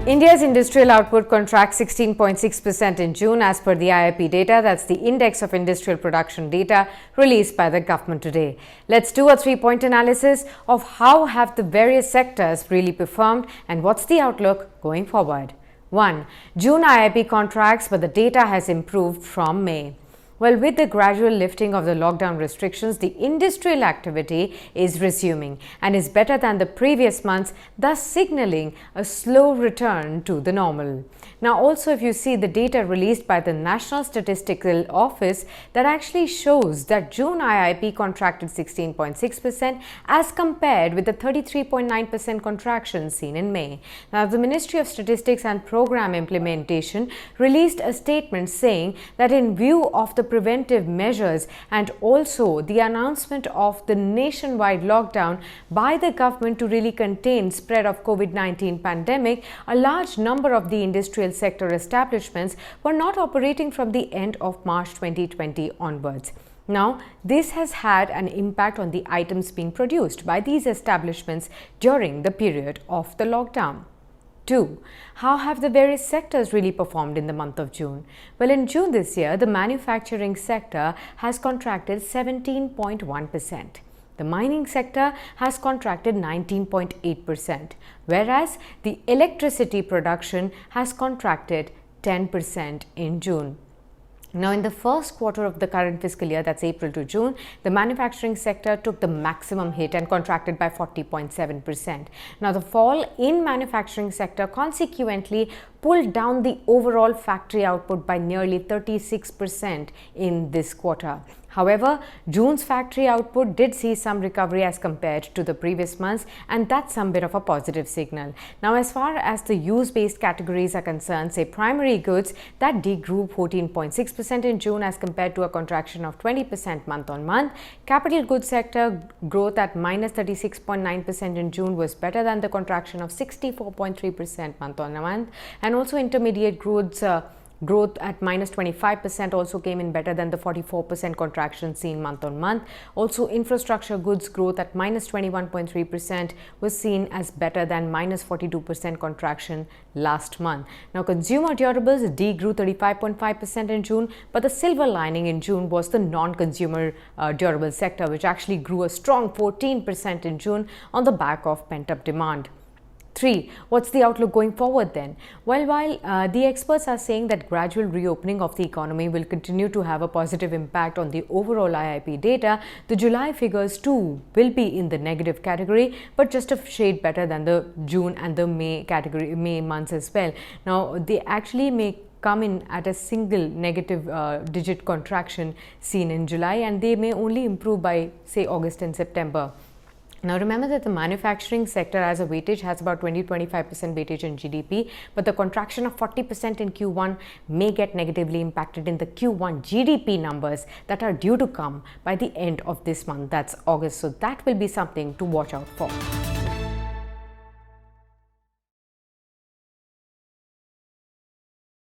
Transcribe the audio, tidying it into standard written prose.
India's industrial output contracts 16.6% in June as per the IIP data. That's the Index of Industrial Production data released by the government today. Let's do a three-point analysis of how have the various sectors really performed and what's the outlook going forward. 1. June IIP contracts, but the data has improved from May. Well, with the gradual lifting of the lockdown restrictions, the industrial activity is resuming and is better than the previous months, thus signaling a slow return to the normal. Now, also, if you see the data released by the National Statistical Office, that actually shows that June IIP contracted 16.6% as compared with the 33.9% contraction seen in May. Now, the Ministry of Statistics and Program Implementation released a statement saying that in view of the preventive measures and also the announcement of the nationwide lockdown by the government to really contain spread of COVID-19 pandemic, a large number of the industrial sector establishments were not operating from the end of March 2020 onwards. Now, this has had an impact on the items being produced by these establishments during the period of the lockdown. 2. How have the various sectors really performed in the month of June? Well, in June this year, the manufacturing sector has contracted 17.1%. The mining sector has contracted 19.8%, whereas the electricity production has contracted 10% in June. Now, in the first quarter of the current fiscal year, that's April to June, the manufacturing sector took the maximum hit and contracted by 40.7%. Now, the fall in manufacturing sector consequently pulled down the overall factory output by nearly 36% in this quarter. However, June's factory output did see some recovery as compared to the previous months, and that's some bit of a positive signal. Now, as far as the use-based categories are concerned, say primary goods, that degrew 14.6% in June as compared to a contraction of 20% month-on-month. Capital goods sector growth at minus 36.9% in June was better than the contraction of 64.3% month-on-month, and also intermediate goods growth at minus 25% also came in better than the 44% contraction seen month-on-month. Also, infrastructure goods growth at minus 21.3% was seen as better than minus 42% contraction last month. Now, consumer durables degrew 35.5% in June, but the silver lining in June was the non-consumer durable sector, which actually grew a strong 14% in June on the back of pent-up demand. 3. What's the outlook going forward then? Well, while the experts are saying that gradual reopening of the economy will continue to have a positive impact on the overall IIP data, the July figures too will be in the negative category, but just a shade better than the June and the May months as well. Now, they actually may come in at a single negative digit contraction seen in July, and they may only improve by, say, August and September. Now, remember that the manufacturing sector as a weightage has about 20-25% weightage in GDP, but the contraction of 40% in Q1 may get negatively impacted in the Q1 GDP numbers that are due to come by the end of this month, that's August. So that will be something to watch out for.